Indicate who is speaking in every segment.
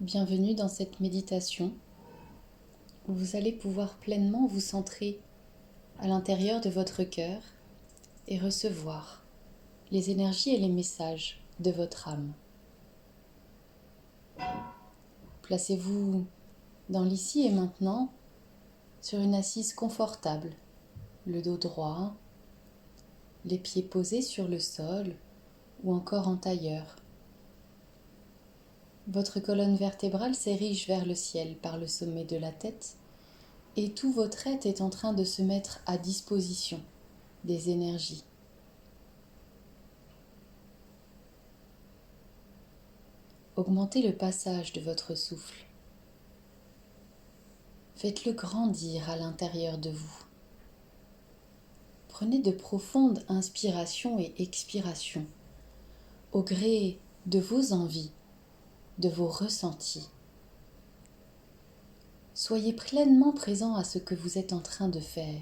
Speaker 1: Bienvenue dans cette méditation où vous allez pouvoir pleinement vous centrer à l'intérieur de votre cœur et recevoir les énergies et les messages de votre âme. Placez-vous dans l'ici et maintenant sur une assise confortable, le dos droit, les pieds posés sur le sol ou encore en tailleur. Votre colonne vertébrale s'érige vers le ciel par le sommet de la tête et tout votre être est en train de se mettre à disposition des énergies. Augmentez le passage de votre souffle. Faites-le grandir à l'intérieur de vous. Prenez de profondes inspirations et expirations au gré de vos envies, de vos ressentis. Soyez pleinement présent à ce que vous êtes en train de faire.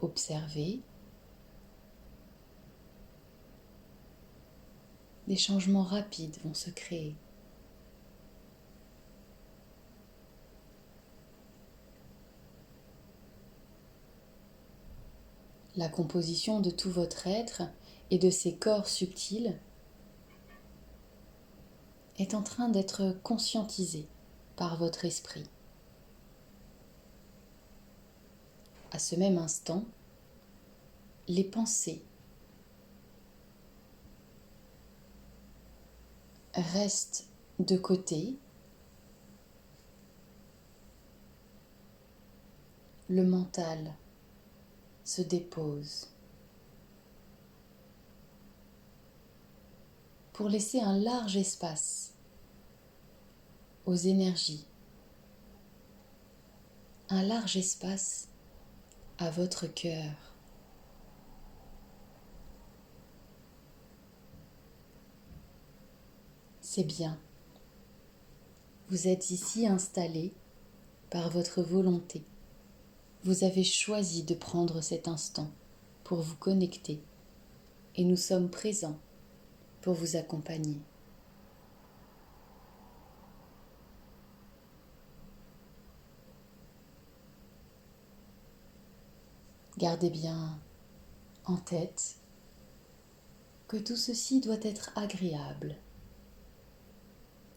Speaker 1: Observez. Des changements rapides vont se créer. La composition de tout votre être et de ses corps subtils est en train d'être conscientisée par votre esprit. À ce même instant, les pensées restent de côté. Le mental se dépose pour laisser un large espace aux énergies, un large espace à votre cœur. C'est bien. Vous êtes ici installé par votre volonté. Vous avez choisi de prendre cet instant pour vous connecter et nous sommes présents pour vous accompagner. Gardez bien en tête que tout ceci doit être agréable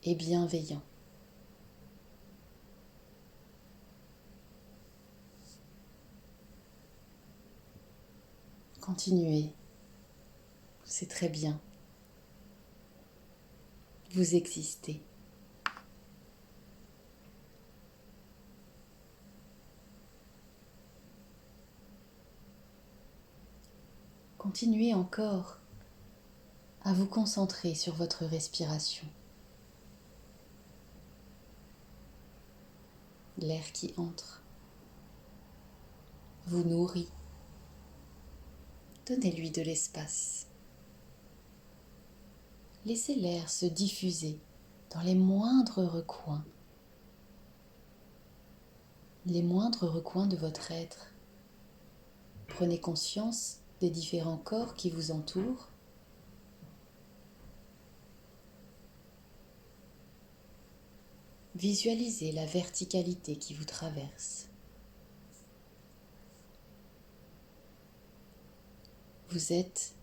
Speaker 1: et bienveillant. Continuez, c'est très bien. Vous existez. Continuez encore à vous concentrer sur votre respiration. L'air qui entre vous nourrit. Donnez-lui de l'espace. Laissez l'air se diffuser dans les moindres recoins de votre être. Prenez conscience des différents corps qui vous entourent. Visualisez la verticalité qui vous traverse. Vous êtes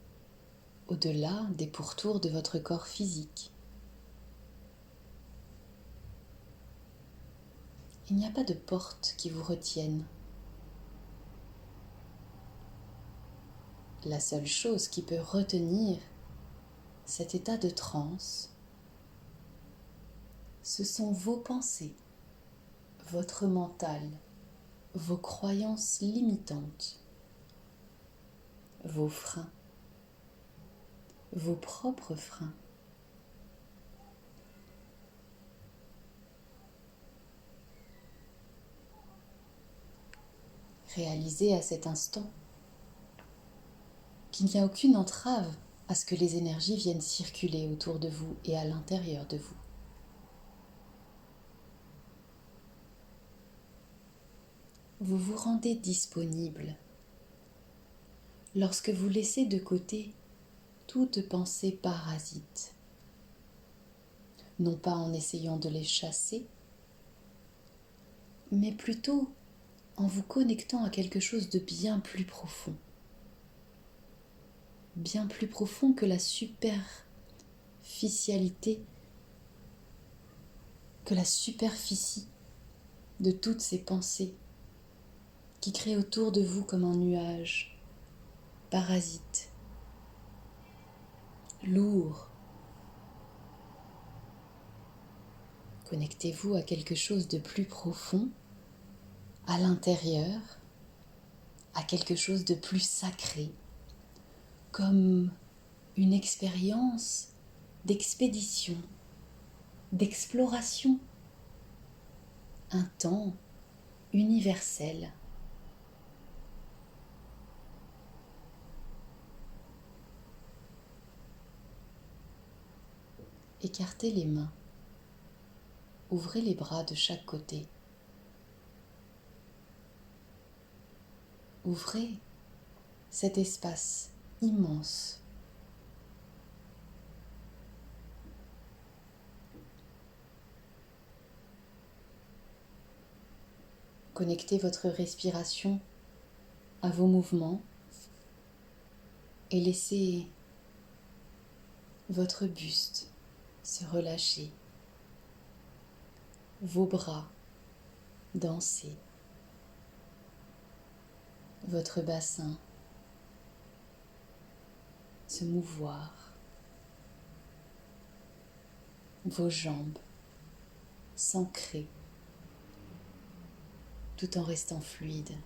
Speaker 1: au-delà des pourtours de votre corps physique. Il n'y a pas de porte qui vous retienne. La seule chose qui peut retenir cet état de transe, ce sont vos pensées, votre mental, vos croyances limitantes, vos freins, vos propres freins. Réalisez à cet instant qu'il n'y a aucune entrave à ce que les énergies viennent circuler autour de vous et à l'intérieur de vous. Vous vous rendez disponible lorsque vous laissez de côté toute pensée parasite, non pas en essayant de les chasser, mais plutôt en vous connectant à quelque chose de bien plus profond que la superficialité, que la superficie de toutes ces pensées qui créent autour de vous comme un nuage parasite, lourd. Connectez-vous à quelque chose de plus profond, à l'intérieur, à quelque chose de plus sacré, comme une expérience d'expédition, d'exploration, un temps universel. Écartez les mains, ouvrez les bras de chaque côté. Ouvrez cet espace immense. Connectez votre respiration à vos mouvements et laissez votre buste se relâcher, vos bras danser, votre bassin se mouvoir, vos jambes s'ancrer tout en restant fluide.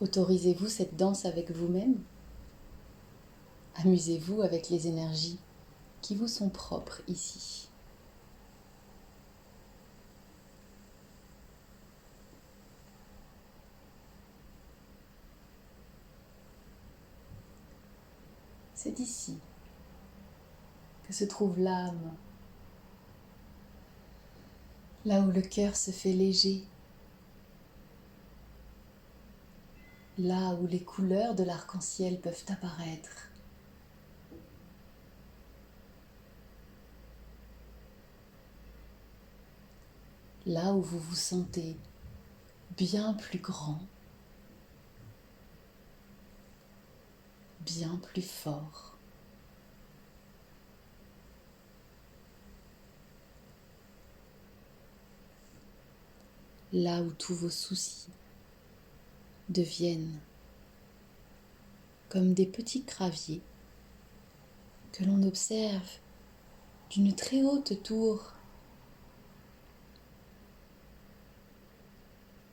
Speaker 1: Autorisez-vous cette danse avec vous-même. Amusez-vous avec les énergies qui vous sont propres ici. C'est ici que se trouve l'âme, là où le cœur se fait léger, là où les couleurs de l'arc-en-ciel peuvent apparaître. Là où vous vous sentez bien plus grand, bien plus fort. Là où tous vos soucis deviennent comme des petits graviers que l'on observe d'une très haute tour.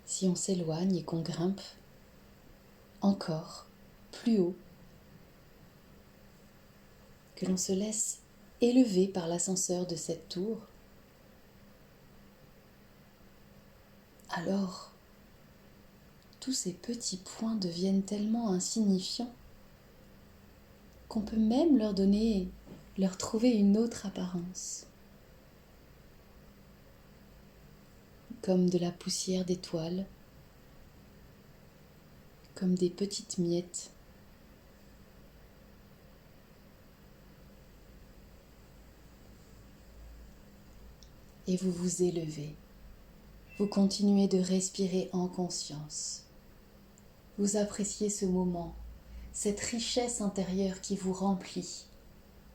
Speaker 1: Si on s'éloigne et qu'on grimpe encore plus haut, que l'on se laisse élever par l'ascenseur de cette tour, alors tous ces petits points deviennent tellement insignifiants qu'on peut même leur trouver une autre apparence, comme de la poussière d'étoiles, comme des petites miettes. Et vous vous élevez, vous continuez de respirer en conscience. Vous appréciez ce moment, cette richesse intérieure qui vous remplit.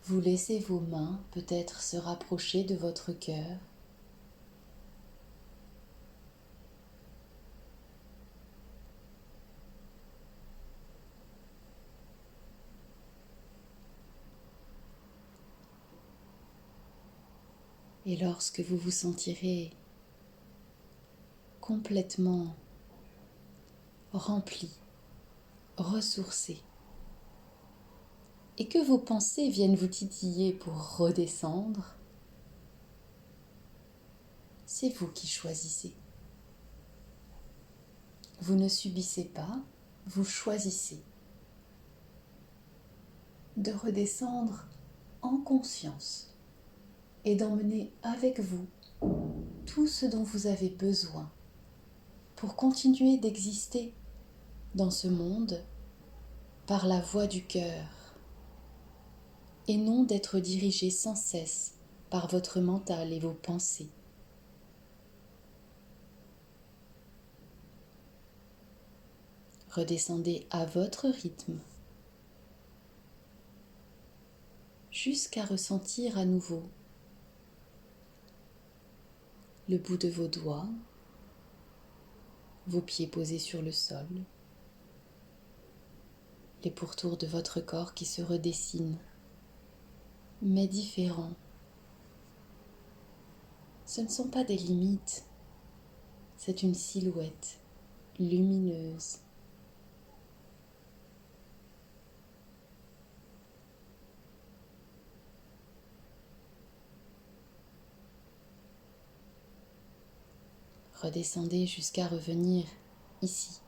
Speaker 1: Vous laissez vos mains peut-être se rapprocher de votre cœur. Et lorsque vous vous sentirez complètement rempli, ressourcé, et que vos pensées viennent vous titiller pour redescendre, c'est vous qui choisissez. Vous ne subissez pas, vous choisissez de redescendre en conscience et d'emmener avec vous tout ce dont vous avez besoin pour continuer d'exister dans ce monde par la voie du cœur. et non d'être dirigé sans cesse par votre mental et vos pensées. Redescendez à votre rythme jusqu'à ressentir à nouveau le bout de vos doigts, vos pieds posés sur le sol, les pourtours de votre corps qui se redessinent, mais différents. Ce ne sont pas des limites, c'est une silhouette lumineuse. Redescendez jusqu'à revenir ici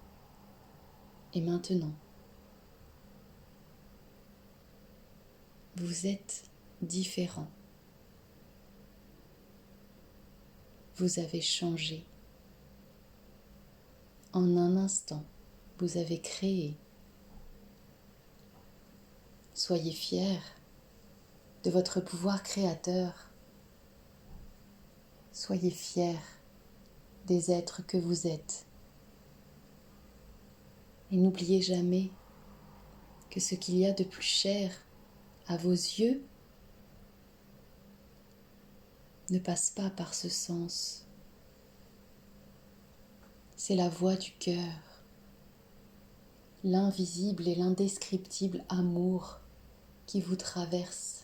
Speaker 1: et maintenant. Vous êtes différent. Vous avez changé. En un instant, vous avez créé. Soyez fiers de votre pouvoir créateur. Soyez fiers des êtres que vous êtes. Et n'oubliez jamais que ce qu'il y a de plus cher à vos yeux ne passe pas par ce sens. C'est la voix du cœur, l'invisible et l'indescriptible amour qui vous traverse